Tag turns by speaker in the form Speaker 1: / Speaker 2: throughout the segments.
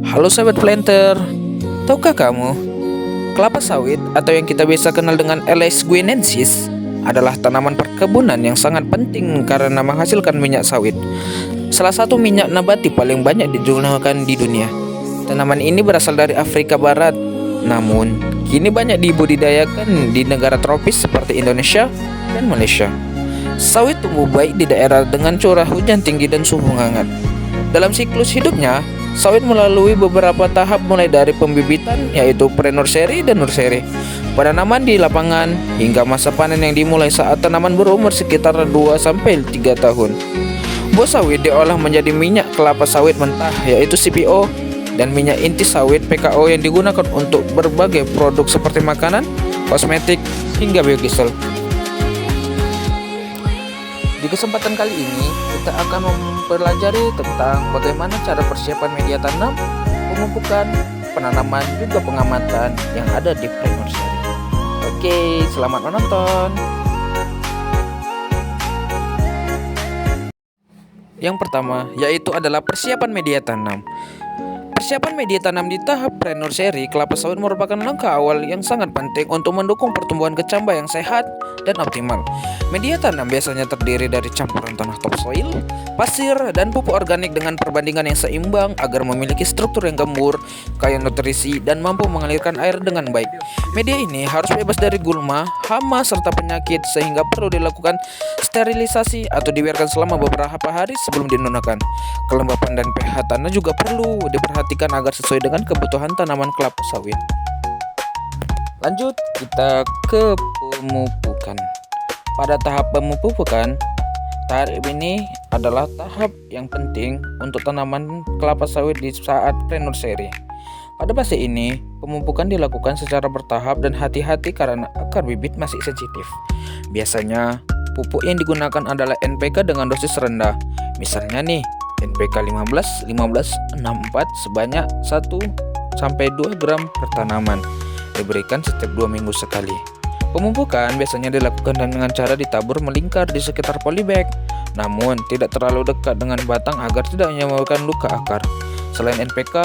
Speaker 1: Halo sahabat planter, tahukah kamu, kelapa sawit atau yang kita biasa kenal dengan Aloes guineensis adalah tanaman perkebunan yang sangat penting karena menghasilkan minyak sawit. Salah satu minyak nabati paling banyak digunakan di dunia. Tanaman ini berasal dari Afrika Barat, namun kini banyak dibudidayakan di negara tropis seperti Indonesia dan Malaysia. Sawit tumbuh baik di daerah dengan curah hujan tinggi dan suhu hangat. Dalam siklus hidupnya, sawit melalui beberapa tahap mulai dari pembibitan yaitu pre-nursery dan nursery, penanaman di lapangan, hingga masa panen yang dimulai saat tanaman berumur sekitar 2-3 tahun. Buah sawit diolah menjadi minyak kelapa sawit mentah yaitu CPO dan minyak inti sawit PKO yang digunakan untuk berbagai produk seperti makanan, kosmetik, hingga biodiesel. Di kesempatan kali ini, kita akan mempelajari tentang bagaimana cara persiapan media tanam, pemupukan, penanaman, juga pengamatan yang ada di pre-nursery. Oke, selamat menonton. Yang pertama, yaitu adalah persiapan media tanam. Persiapan media tanam di tahap pre-nursery kelapa sawit merupakan langkah awal yang sangat penting untuk mendukung pertumbuhan kecambah yang sehat dan optimal. Media tanam biasanya terdiri dari campuran tanah topsoil, pasir, dan pupuk organik dengan perbandingan yang seimbang agar memiliki struktur yang gembur, kaya nutrisi, dan mampu mengalirkan air dengan baik. Media ini harus bebas dari gulma, hama, serta penyakit sehingga perlu dilakukan sterilisasi atau dibiarkan selama beberapa hari sebelum digunakan. Kelembapan dan pH tanah juga perlu diperhatikan agar sesuai dengan kebutuhan tanaman kelapa sawit. Lanjut, kita ke pemupukan. Pada tahap pemupukan, tahap ini adalah tahap yang penting untuk tanaman kelapa sawit di saat pre-nursery. Pada fase ini, pemupukan dilakukan secara bertahap dan hati-hati karena akar bibit masih sensitif. Biasanya, pupuk yang digunakan adalah NPK dengan dosis rendah. Misalnya nih, NPK 15-15-64 sebanyak 1-2 gram per tanaman. Diberikan setiap 2 minggu sekali. Pemupukan biasanya dilakukan dengan cara ditabur melingkar di sekitar polybag, namun tidak terlalu dekat dengan batang agar tidak menyebabkan luka akar. Selain NPK,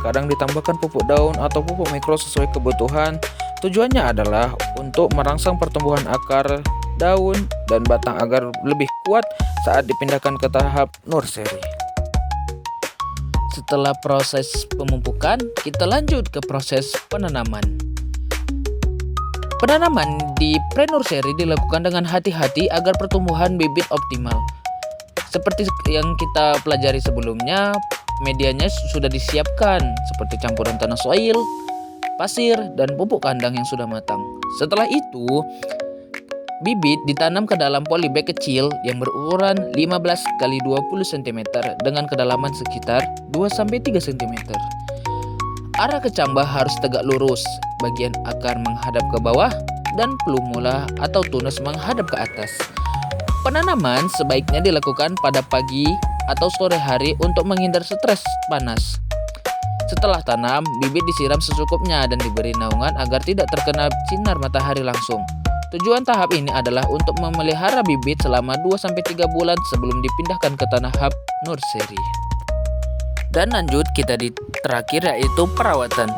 Speaker 1: kadang ditambahkan pupuk daun atau pupuk mikro sesuai kebutuhan. Tujuannya adalah untuk merangsang pertumbuhan akar, daun, dan batang agar lebih kuat saat dipindahkan ke tahap nursery. Setelah proses pemupukan, kita lanjut ke proses penanaman. Penanaman di pre-nursery dilakukan dengan hati-hati agar pertumbuhan bibit optimal. Seperti yang kita pelajari sebelumnya, medianya sudah disiapkan seperti campuran tanah soil, pasir, dan pupuk kandang yang sudah matang. Setelah itu, bibit ditanam ke dalam polybag kecil yang berukuran 15 x 20 cm dengan kedalaman sekitar 2-3 cm. Arah kecambah harus tegak lurus, bagian akar menghadap ke bawah, dan plumula atau tunas menghadap ke atas. Penanaman sebaiknya dilakukan pada pagi atau sore hari untuk menghindar stres panas. Setelah tanam, bibit disiram secukupnya dan diberi naungan agar tidak terkena sinar matahari langsung. Tujuan tahap ini adalah untuk memelihara bibit selama 2-3 bulan sebelum dipindahkan ke tahap nursery. Dan lanjut kita di terakhir yaitu perawatan.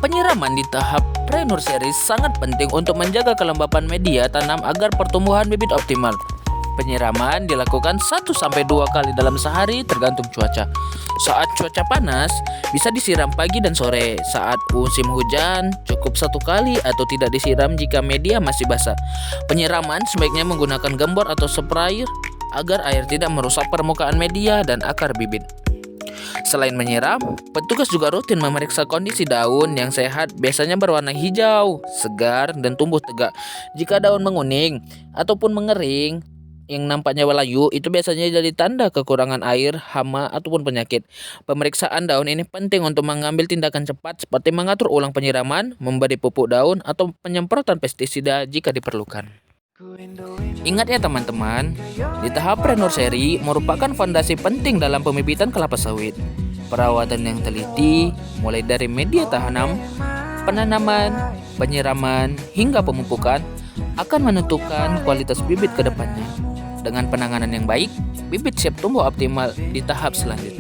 Speaker 1: Penyiraman di tahap pre-nursery sangat penting untuk menjaga kelembapan media tanam agar pertumbuhan bibit optimal. Penyiraman dilakukan 1-2 kali dalam sehari tergantung cuaca. Saat cuaca panas, bisa disiram pagi dan sore. Saat musim hujan, cukup 1 kali atau tidak disiram jika media masih basah. Penyiraman sebaiknya menggunakan gembor atau sprayer agar air tidak merusak permukaan media dan akar bibit. Selain menyiram, petugas juga rutin memeriksa kondisi daun yang sehat, biasanya berwarna hijau, segar, dan tumbuh tegak. Jika daun menguning ataupun mengering yang nampaknya layu, itu biasanya jadi tanda kekurangan air, hama, ataupun penyakit. Pemeriksaan daun ini penting untuk mengambil tindakan cepat seperti mengatur ulang penyiraman, memberi pupuk daun, atau penyemprotan pestisida jika diperlukan. Ingat ya teman-teman, di tahap pre-nursery merupakan fondasi penting dalam pembibitan kelapa sawit. Perawatan yang teliti, mulai dari media tanam, penanaman, penyiraman, hingga pemupukan, akan menentukan kualitas bibit ke depannya. Dengan penanganan yang baik, bibit siap tumbuh optimal di tahap selanjutnya.